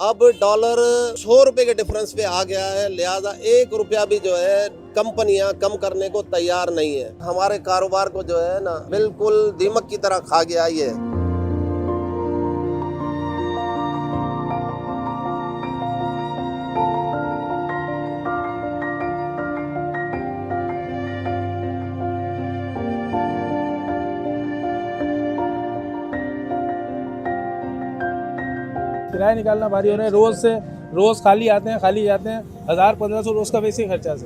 अब डॉलर 100 रुपए के डिफरेंस पे आ गया है, लिहाजा 1 रुपया भी जो है कंपनियां कम करने को तैयार नहीं है। हमारे कारोबार को जो है ना बिल्कुल दीमक की तरह खा गया ये। किराया निकालना भारी हो रहा है। रोज खाली आते हैं, खाली जाते हैं। 1000-1500 रोज का वैसे ही खर्चा से।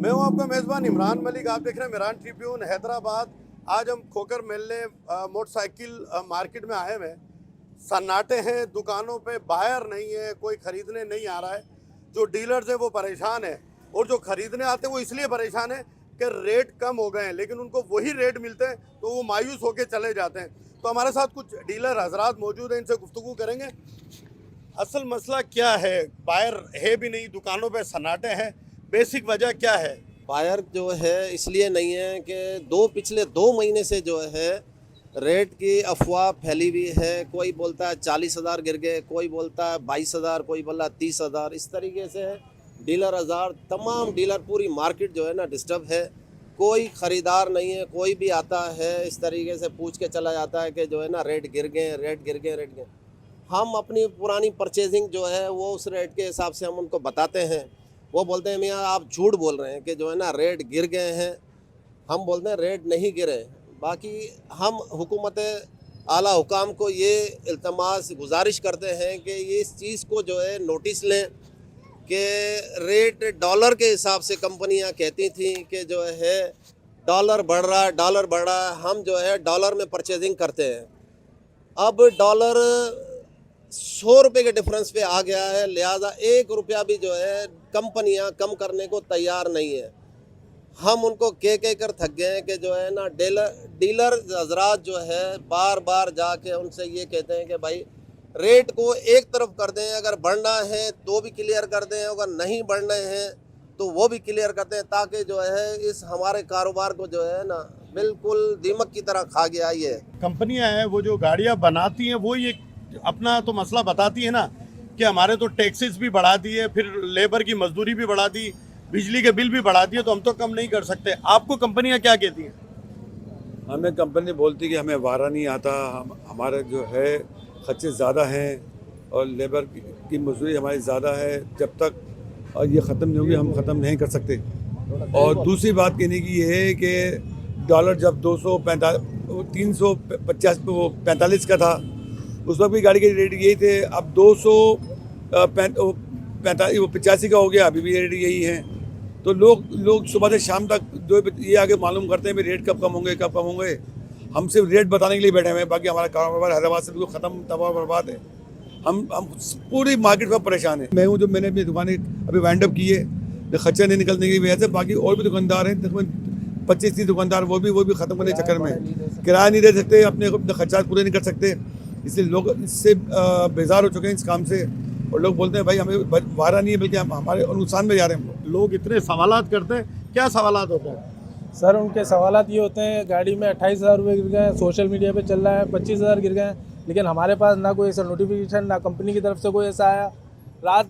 मैं हूं आपका मेज़बान इमरान मलिक। आप देख रहे हैं मिरान ट्रिब्यून हैदराबाद। आज हम खोकर मिलने मोटरसाइकिल मार्केट में आए हुए हैं। सन्नाटे हैं, दुकानों पे बायर नहीं है, कोई ख़रीदने नहीं आ रहा है। जो डीलर्स हैं वो परेशान है और जो ख़रीदने आते हैं वो इसलिए परेशान है कि रेट कम हो गए हैं, लेकिन उनको वही रेट मिलते हैं तो वो मायूस होकर चले जाते हैं। तो हमारे साथ कुछ डीलर हजरात मौजूद हैं, इनसे गुफ्तगू करेंगे। असल मसला क्या है? बायर है भी नहीं, दुकानों पे सन्नाटे हैं, बेसिक वजह क्या है? बायर जो है इसलिए नहीं है कि पिछले 2 महीने से जो है रेट की अफवाह फैली हुई है। कोई बोलता है 40,000 गिर गए, कोई बोलता है 22,000, कोई बोला 30,000। इस तरीके से डीलर हज़ार तमाम डीलर पूरी मार्केट जो है ना डिस्टर्ब है। कोई ख़रीदार नहीं है। कोई भी आता है इस तरीके से पूछ के चला जाता है कि जो है ना रेट गिर गए, रेट गिर गए, रेट गिर। हम अपनी पुरानी परचेजिंग जो है वो उस रेट के हिसाब से हम उनको बताते हैं। वो बोलते हैं मियाँ आप झूठ बोल रहे हैं कि जो है ना रेट गिर गए हैं। हम बोलते हैं रेट नहीं गिरे। बाकी हम हुकूमत आला हुकाम को ये इल्तमास गुजारिश करते हैं कि ये इस चीज़ को जो है नोटिस लें कि रेट डॉलर के हिसाब से कंपनियां कहती थी कि जो है डॉलर बढ़ रहा है, डॉलर बढ़ रहा है। हम जो है डॉलर में परचेजिंग करते हैं। अब डॉलर 100 रुपए के डिफरेंस पे आ गया है, लिहाजा 1 रुपया भी जो है कंपनियां कम करने को तैयार नहीं है। हम उनको कह कर थक गए हैं कि जो है ना डीलर हजरात जो है बार बार जाके उनसे ये कहते हैं कि भाई रेट को एक तरफ कर दें, अगर बढ़ना है तो भी क्लियर कर दें, अगर नहीं बढ़ना है तो वो भी क्लियर करते हैं, ताकि जो है इस हमारे कारोबार को जो है ना बिल्कुल दीमक की तरह खा गया ये। कंपनियां हैं वो जो गाड़ियां बनाती हैं वो ये अपना तो मसला बताती है ना कि हमारे तो टैक्सेस भी बढ़ा दिए, फिर लेबर की मजदूरी भी बढ़ा दी, बिजली के बिल भी बढ़ा दिए, तो हम तो कम नहीं कर सकते। आपको कंपनियां क्या कहती हैं? हमें कंपनी बोलती कि हमें वारा नहीं आता, हमारे जो है खर्चे ज़्यादा हैं और लेबर की मजदूरी हमारी ज़्यादा है। जब तक ये ख़त्म नहीं होगी हम ख़त्म नहीं कर सकते। और दूसरी बात कहने की ये है कि डॉलर जब 345 का था उस वक्त भी गाड़ी के रेट यही थे। अब 285 का हो गया, अभी भी रेट यही है। तो लोग सुबह से शाम तक जो ये आगे मालूम करते हैं कि रेट कब कम होंगे, कब कम होंगे। हम सिर्फ रेट बताने के लिए बैठे हुए हैं, बाकी हमारा कारोबार हैदराबाद से बिल्कुल ख़त्म, तबाह बर्बाद है। हम पूरी मार्केट में परेशान है। मैं हूँ जो मैंने अपनी दुकानें अभी वाइंड अप की है खर्चा नहीं निकलने की वजह से। बाकी और भी दुकानदार हैं, तकरीबन 25-30 दुकानदार, वो भी ख़त्म करने के चक्कर में किराया नहीं दे सकते, अपने खर्चा पूरे नहीं कर सकते। इसलिए लोग इससे बेजार हो चुके हैं इस काम से। और लोग बोलते हैं भाई हमें वारा नहीं है, बल्कि हम हमारे नुकसान में जा रहे हैं। लोग इतने सवालात करते हैं, क्या सवालात होते हैं? सर उनके सवालात ये होते हैं, गाड़ी में 28,000 रुपये गिर गए, सोशल मीडिया पे चल रहा है 25,000 गिर गए, लेकिन हमारे पास ना कोई ऐसा नोटिफिकेशन, ना कंपनी की तरफ से कोई ऐसा आया। रात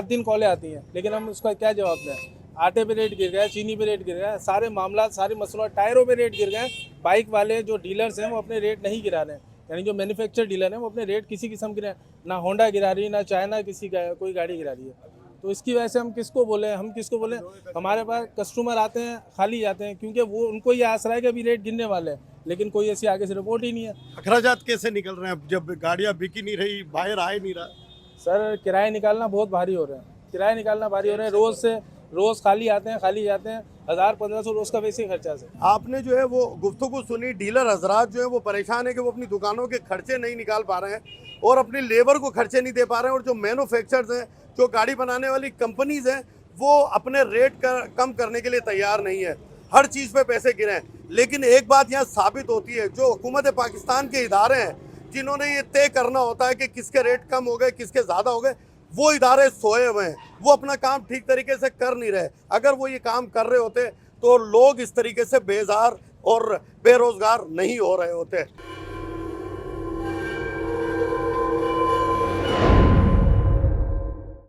दिन कॉलें आती हैं, लेकिन हम उसका क्या जवाब दें? आटे पे रेट गिर गया, चीनी पे रेट गिर गया, सारे मामला, सारे मसला, टायरों पे रेट गिर गए। बाइक वाले जो डीलर्स हैं वो अपने रेट नहीं गिरा रहे हैं, यानी जो मैन्युफैक्चर डीलर हैं वो अपने रेट किसी किस्म गिरा, ना होंडा गिरा रही है, ना चाइना कोई गाड़ी गिरा रही है। तो इसकी वजह से हम किसको बोलें? हमारे पास कस्टमर आते हैं, खाली जाते हैं, क्योंकि वो उनको ये आसरा है कि अभी रेट गिरने वाले हैं, लेकिन कोई ऐसी आगे से रिपोर्ट ही नहीं है। अखराजात कैसे निकल रहे हैं जब गाड़ियां बिक ही नहीं रही, बाहर आ ही नहीं रहा? सर किराए निकालना बहुत भारी हो रहे हैं। रोज़ खाली आते हैं खाली जाते हैं, 1000-1500 रोज़ का वैसे ही खर्चा से। आपने जो है वो गुफ्तगू सुनी, डीलर हजरात जो है वो परेशान है कि वो अपनी दुकानों के खर्चे नहीं निकाल पा रहे हैं और अपनी लेबर को खर्चे नहीं दे पा रहे हैं, और जो मैन्युफैक्चरर्स हैं, जो गाड़ी बनाने वाली कंपनीज हैं, वो अपने रेट कम करने के लिए तैयार नहीं है, हर चीज़ पे पैसे गिरे हैं। लेकिन एक बात यहाँ साबित होती है, जो हुकूमत पाकिस्तान के इदारे हैं जिन्होंने ये तय करना होता है कि किसके रेट कम हो गए किसके ज़्यादा हो गए, वो इदारे सोए हुए हैं, वो अपना काम ठीक तरीके से कर नहीं रहे। अगर वो ये काम कर रहे होते तो लोग इस तरीके से बेजार और बेरोजगार नहीं हो रहे होते।